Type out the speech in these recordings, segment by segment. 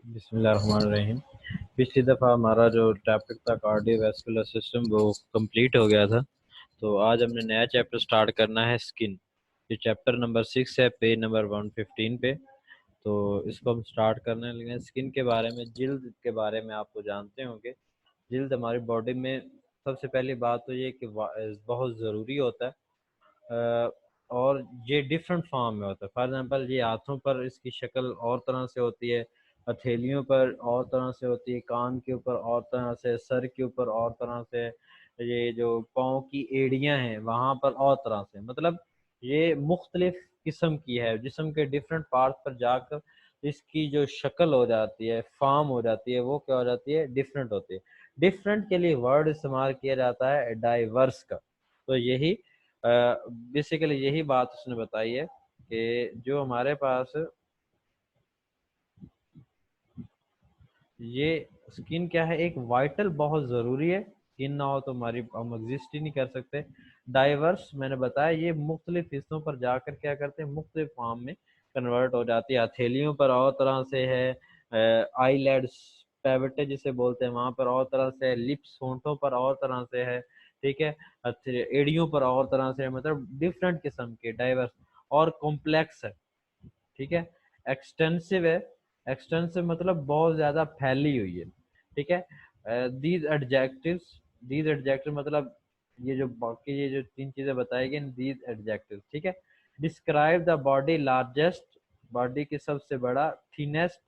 बिस्मिल्लाहिर्रहमानिर्रहीम। पिछली दफ़ा हमारा जो टॉपिक था कार्डियोवैस्कुलर सिस्टम वो कंप्लीट हो गया था। तो आज हमने नया चैप्टर स्टार्ट करना है, स्किन। ये चैप्टर नंबर 6 है, पेज नंबर 115 पे। तो इसको हम स्टार्ट करने लगे। स्किन के बारे में, जिल्द के बारे में आप तो जानते होंगे। जिल्द हमारी बॉडी में सबसे पहली बात तो ये कि बहुत ज़रूरी होता है। और ये डिफरेंट फॉर्म में होता है। फॉर एग्जांपल, ये हाथों पर इसकी शक्ल और तरह से होती है, हथेलियों पर और तरह से होती है, कान के ऊपर और तरह से, सर के ऊपर और तरह से, ये जो पाँव की एड़ियां हैं वहाँ पर और तरह से। मतलब ये मुख्तलिफ किस्म की है। जिस्म के डिफरेंट पार्ट पर जाकर इसकी जो शक्ल हो जाती है, फॉर्म हो जाती है, वो क्या हो जाती है, डिफरेंट होती है। डिफरेंट के लिए वर्ड इस्तेमाल किया जाता है डाइवर्स का। तो यही बेसिकली यही बात उसने बताई है कि जो हमारे पास ये स्किन क्या है, एक वाइटल बहुत ज़रूरी है। स्किन ना हो तो हमारी हम एग्जिस्ट ही नहीं कर सकते। डाइवर्स मैंने बताया, ये मुख्तलिफ हिस्सों पर जाकर क्या करते हैं, मुख्तलिफ फॉर्म में कन्वर्ट हो जाती है। हथेलियों पर और तरह से है, आईलेड्स पैवेटे जिसे बोलते हैं वहाँ पर और तरह से है, लिप्स होंठों पर और तरह से है, ठीक है। एड़ियों पर और तरह से है। मतलब डिफरेंट किस्म के डाइवर्स और कॉम्प्लेक्स है, ठीक है। एक्सटेंसिव है। एक्सटेंसिव मतलब बहुत ज्यादा फैली हुई है, ठीक है। दीज एडजेक्टिव्स, दीज एडजेक्टिव मतलब ये जो बाकी ये जो तीन चीजें बताई गई, दीज एडजेक्टिव, ठीक है। Describe the body largest, body की सबसे बड़ा, थिनेस्ट,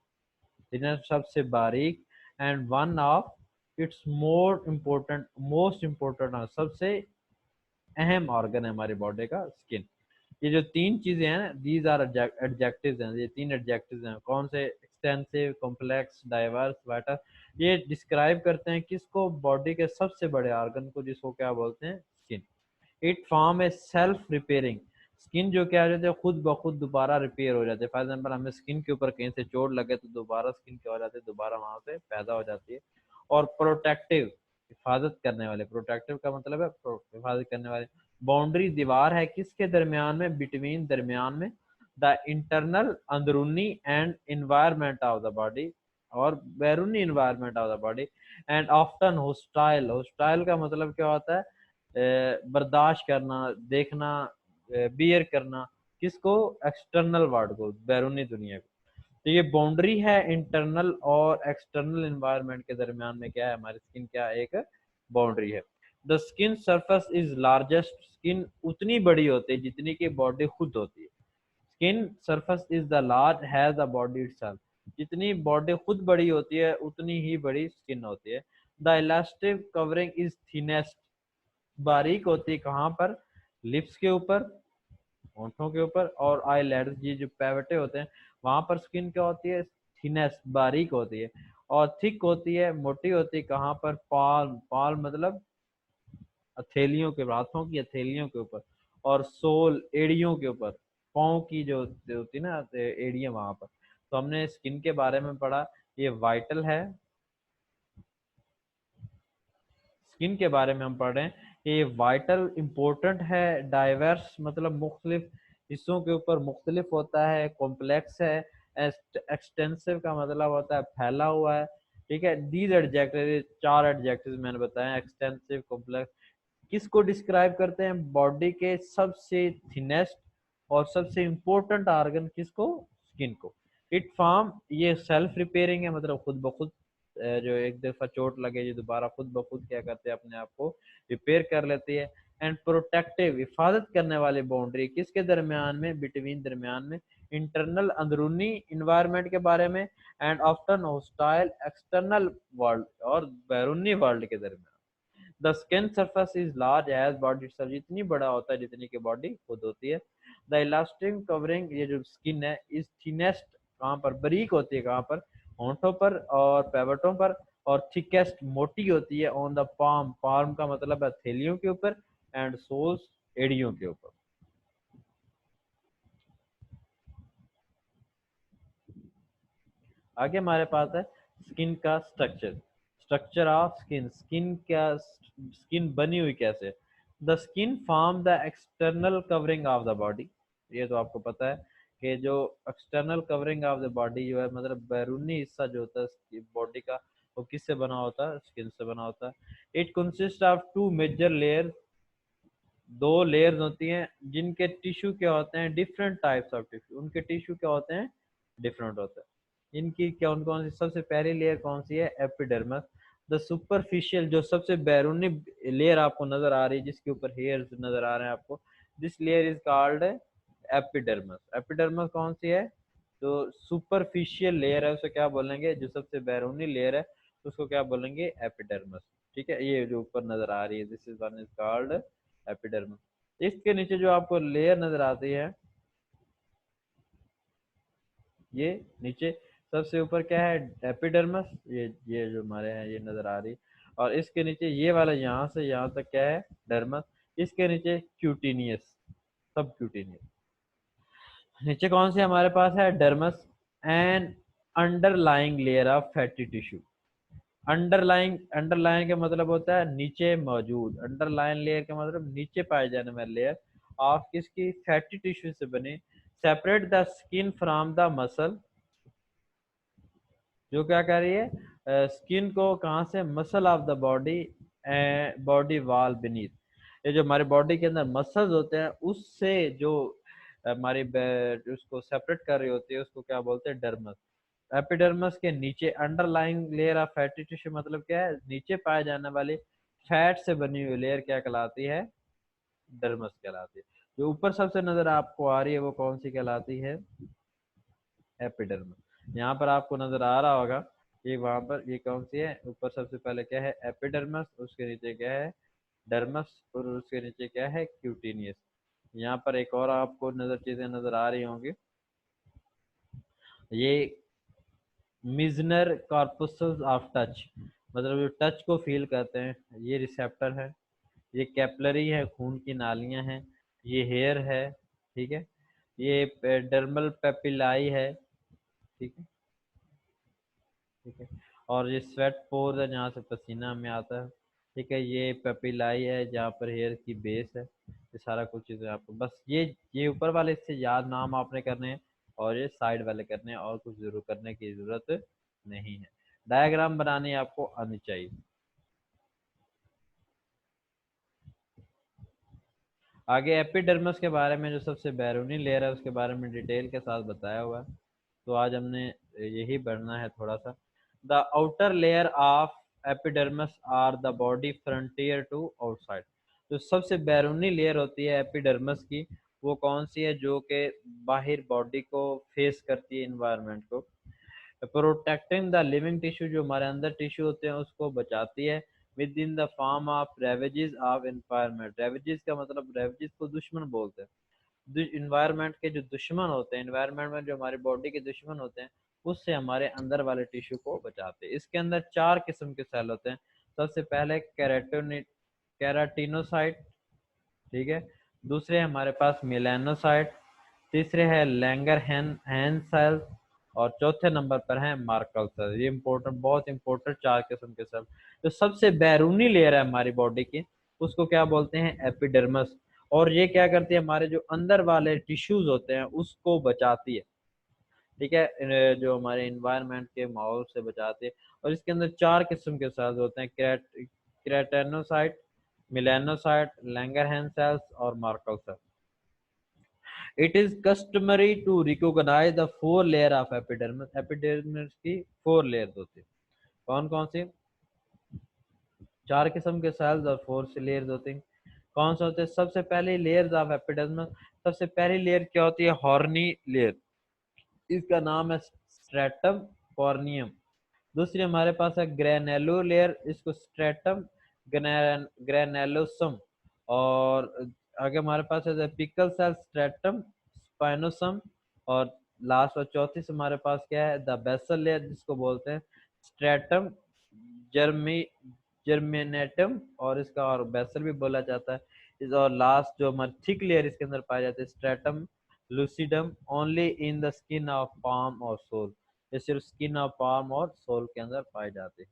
थिनेस्ट सबसे बारीक, and one of it's more important, most important, सबसे अहम ऑर्गन है हमारी बॉडी का, स्किन। ये जो तीन चीजें हैं, दीज आर एडजेक्टिव्स हैं। ये तीन एडजेक्टिव्स हैं, कौन से, एक्सटेंसिव, कॉम्प्लेक्स, डाइवर्स, वाइटल। ये डिस्क्राइब करते हैं किसको, बॉडी के सबसे बड़े ऑर्गन को, जिसको क्या बोलते हैं, skin. It form A self repairing, skin जो क्या हो जाती है, खुद ब खुद दोबारा रिपेयर हो जाती है। फॉर एग्जाम्पल, हमें स्किन के ऊपर कहीं से चोट लगे तो दोबारा स्किन क्या हो जाती है, दोबारा वहां से पैदा हो जाती है। और प्रोटेक्टिव, हिफाजत करने वाले, प्रोटेक्टिव का मतलब है हिफाजत करने वाले। बाउंड्री दीवार है किसके दरमियान में, बिटवीन दरमियान में, द इंटरनल अंदरूनी and environment of the body, और बैरूनी environment of the body. And often hostile, hostile का मतलब क्या होता है, बर्दाश्त करना, देखना, बियर करना, किसको, एक्सटर्नल वर्ल्ड को, बैरूनी दुनिया को। तो ये बाउंड्री है इंटरनल और एक्सटर्नल एनवायरनमेंट के दरमियान में, क्या है, हमारी स्किन क्या एक बाउंड्री है। The skin surface is largest, skin उतनी बड़ी होती है जितनी की बॉडी खुद होती है। Skin surface is the large has the body itself, जितनी बॉडी खुद बड़ी होती है उतनी ही बड़ी स्किन होती है। The elastic covering is thinnest, बारीक होती है कहाँ पर, लिप्स के ऊपर, होंठों के ऊपर, और आईलैड्स, ये जो पैवटे होते हैं वहां पर स्किन क्या होती है, थिनेस्ट, बारीक होती है। और थिक होती है, मोटी होती है कहाँ पर, पाल, पाल मतलब हथेलियों के, हाथों की हथेलियों के ऊपर, और सोल, एड़ियों के ऊपर, पाँव की जो होती है ना एड़ियां वहां पर। तो हमने स्किन के बारे में पढ़ा, ये वाइटल है। स्किन के बारे में हम पढ़ रहे हैं, ये वाइटल इंपॉर्टेंट है, डाइवर्स मतलब मुख्तलिफ हिस्सों के ऊपर मुख्तलिफ होता है, कॉम्प्लेक्स है, एक्सटेंसिव का मतलब होता है फैला हुआ है, ठीक है। दीज एडजेक्टिव, चार एडजेक्टिव मैंने बताया, एक्सटेंसिव, कॉम्प्लेक्स, किसको डिस्क्राइब करते हैं, बॉडी के सबसे थिनेस्ट और सबसे इम्पोर्टेंट ऑर्गन किसको, स्किन को। इट फॉर्म, ये सेल्फ रिपेयरिंग है, मतलब खुद ब खुद, जो एक दफा चोट लगे ये दोबारा खुद ब खुद क्या करते हैं, अपने आप को रिपेयर कर लेती है। एंड प्रोटेक्टिव, हिफाजत करने वाली बाउंड्री किसके दरमियान में, बिटवीन दरमियान में, इंटरनल अंदरूनी इन्वायरमेंट के बारे में, and often hostile external world, और बैरूनी वर्ल्ड के दरमियान। The skin surface is large as body itself, जितनी बड़ा होता है जितनी की बॉडी खुद होती है। द इलास्टिक कवरिंग, ये जो स्किन है, इज थिनेस्ट, कहाँ पर, बारीक होती है कहाँ पर, होंठों पर और पैवटों पर, और थिकेस्ट, मोटी होती है, ऑन द पाम, पाम का मतलब है थैलियों के ऊपर, एंड सोल्स, एड़ियों के ऊपर। आगे हमारे पास है स्किन का structure, structure of skin, skin क्या, स्किन बनी हुई कैसे। The skin form the external covering of the body, ये तो आपको पता है। कि जो external covering of the body जो है, मतलब बैरूनी हिस्सा जो होता है बॉडी का, वो किससे बना होता है? स्किन से बना होता है। It consist of two major layer, दो लेयर्स होती हैं, जिनके टिश्यू क्या होते हैं? डिफरेंट टाइप्स ऑफ टिश्यू, उनके टिश्यू क्या होते हैं? डिफरेंट होते हैं। इनकी कौन कौन सी? सबसे पहली लेयर कौन सी है? एपिडर्मस। द सुपरफिशियल, जो सबसे बैरूनी लेयर आपको नजर आ रही है, जिसके ऊपर हेयर्स नजर आ रहे हैं आपको, this layer is called epidermis. Epidermis कौन सी है? जो सुपरफिशियल लेयर है उसे क्या बोलेंगे? जो सबसे बैरूनी लेयर है उसको क्या बोलेंगे? एपिडर्मस। ठीक है, ये जो ऊपर नजर आ रही है, this is one is called epidermis. इसके नीचे जो आपको लेयर नजर आती है, ये नीचे सबसे ऊपर क्या है? एपिडर्मिस। ये जो हमारे हैं ये नजर आ रही, और इसके नीचे ये वाला यहाँ से यहाँ तक क्या है? डर्मस। इसके नीचे क्यूटिनियस, सब क्यूटिनियस। नीचे कौन से हमारे पास है? Dermis and underlying layer of fatty tissue. Underline, underline का मतलब होता है नीचे मौजूद, अंडरलाइन लेयर का मतलब नीचे पाए जाने वाली लेयर ऑफ किसकी? फैटी टिश्यू से बनी। Separate the skin from the muscle, जो क्या कर रही है? स्किन को कहाँ से? Muscle of the body and body wall beneath. ये जो हमारे बॉडी के अंदर मसल्स होते हैं, उससे जो हमारी उसको सेपरेट कर रही होती है, उसको क्या बोलते हैं? डर्मस। एपिडर्मस के नीचे underlying layer of fatty tissue, मतलब क्या है? नीचे पाए जाने वाली फैट से बनी हुई लेयर क्या कहलाती है? डर्मस कहलाती है। जो ऊपर सबसे नजर आपको आ रही है वो कौन सी कहलाती है? एपिडर्मस। यहाँ पर आपको नजर आ रहा होगा, ये वहां पर ये कौन सी है? ऊपर सबसे पहले क्या है? एपिडर्मस, उसके नीचे क्या है? डर्मस, और उसके नीचे क्या है? क्यूटिनियस। यहाँ पर एक और आपको चीजें नजर आ रही होंगी, ये मिजनर कॉर्पस्कल्स ऑफ टच, मतलब जो टच को फील करते हैं, ये रिसेप्टर है। ये कैपलरी है, खून की नालियां हैं। ये हेयर है, ठीक है। ये डर्मल पेपिलाई है, ठीक है, ठीक है। और ये स्वेट पोर है, जहाँ से पसीना हमें आता है, ठीक है। ये पेपिलाई है, जहाँ पर हेयर की बेस है। ये सारा कुछ चीज़ें आपको बस ये ऊपर वाले इससे याद नाम आपने करने हैं, और ये साइड वाले करने हैं, और कुछ जरूर करने की जरूरत नहीं है। डायग्राम बनानी आपको आनी चाहिए। आगे एपिडर्मिस के बारे में, जो सबसे बैरूनी लेयर है उसके बारे में डिटेल के साथ बताया हुआ है। तो आज हमने यही पढ़ना है थोड़ा सा। The outer layer of epidermis are the body frontier to outside. जो सबसे बैरूनी लेयर होती है एपिडर्मिस की, वो कौन सी है? जो कि बाहर बॉडी को फेस करती है, इन्वायरमेंट को। प्रोटेक्टिंग द लिविंग टिश्यू, जो हमारे अंदर टिश्यू होते हैं उसको बचाती है। With in the form of ravages of environment. Ravages का मतलब, रेवेजेस को दुश्मन बोलते हैं। इन्वायरमेंट के जो दुश्मन होते हैं, इन्वायरमेंट में जो हमारी बॉडी के दुश्मन होते हैं, उससे हमारे अंदर वाले टिश्यू को बचाते हैं। इसके अंदर 4 किस्म के सेल होते हैं। सबसे पहले कैराटिनोसाइट, ठीक है। दूसरे हमारे पास मेलानोसाइट, तीसरे है लैंगर हैन सेल्स, और चौथे नंबर पर है मार्कल सेल। ये इंपॉर्टेंट, बहुत इंपॉर्टेंट 4 किस्म के सेल। जो सबसे बैरूनी लेयर है हमारी बॉडी की, उसको क्या बोलते हैं? एपिडर्मिस। और ये क्या करती है? हमारे जो अंदर वाले टिश्यूज होते हैं उसको बचाती है, ठीक है। जो हमारे इन्वायरमेंट के माहौल से बचाते हैं। और इसके अंदर 4 किस्म के सेल्स होते हैं, केराटिनोसाइट, मिलानोसाइट, लैंगरहैंस सेल्स और Merkel cell. It is customary to recognise the 4 layer of epidermis. Epidermis की 4 लेयर्स होती है। कौन कौन सी? 4 किस्म के सेल्स और 4 से लेयर्स होती हैं। कौन से होते हैं? सबसे पहले लेयर्स ऑफ एपिडर्मिस। सबसे पहली लेयर क्या होती है? हॉर्नी लेयर, इसका नाम है स्ट्रेटम कॉर्नियम। दूसरी हमारे पास है ग्रेनेलो लेयर, इसको स्ट्रेटम ग्रेनेलोसम। और आगे हमारे पास है पिकल सेल, स्ट्रेटम स्पाइनोसम। और लास्ट और चौथी से हमारे पास क्या है? द बेसल लेयर, जिसको बोलते हैं स्ट्रेटम जर्मी जर्मिनेटम, और इसका और बेसल भी बोला जाता है। इस और लास्ट जो हमारी थिक लेयर इसके अंदर पाई जाती है, stratum lucidum, only in the skin of palm और सोल। ये सिर्फ स्किन ऑफ पाम और सोल के अंदर पाए जाते हैं,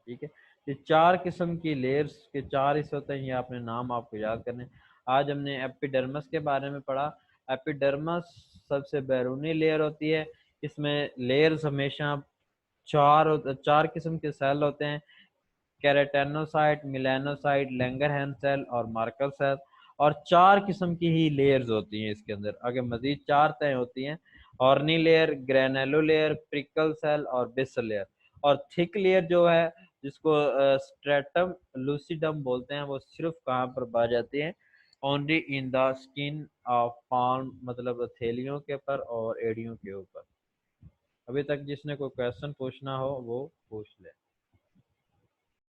ठीक है। ये 4 किस्म की लेयर्स के 4 हिस्से होते हैं, ये आपने नाम आपको याद करने हैं। आज हमने एपिडर्मिस के बारे में पढ़ा। एपिडर्मिस सबसे बैरूनी लेयर होती है। इसमें लेयर्स हमेशा चार किस्म के सेल होते हैं, केराटिनोसाइट, मेलानोसाइट, लैंगरहैंस सेल और मार्कर सेल। और चार किस्म की ही लेयर्स होती हैं इसके अंदर। आगे मजीद चार तय होती हैं, ऑर्नी लेयर, ग्रेनुलो लेयर, प्रिकल सेल और बेसल लेयर। और थिक लेयर जो है, जिसको स्ट्रेटम लूसिडम बोलते हैं, वो सिर्फ कहाँ पर पाई जाती है, only in the skin of palm, मतलब हथेलियों के ऊपर और एड़ियों के ऊपर। अभी तक जिसने कोई क्वेश्चन पूछना हो वो पूछ ले।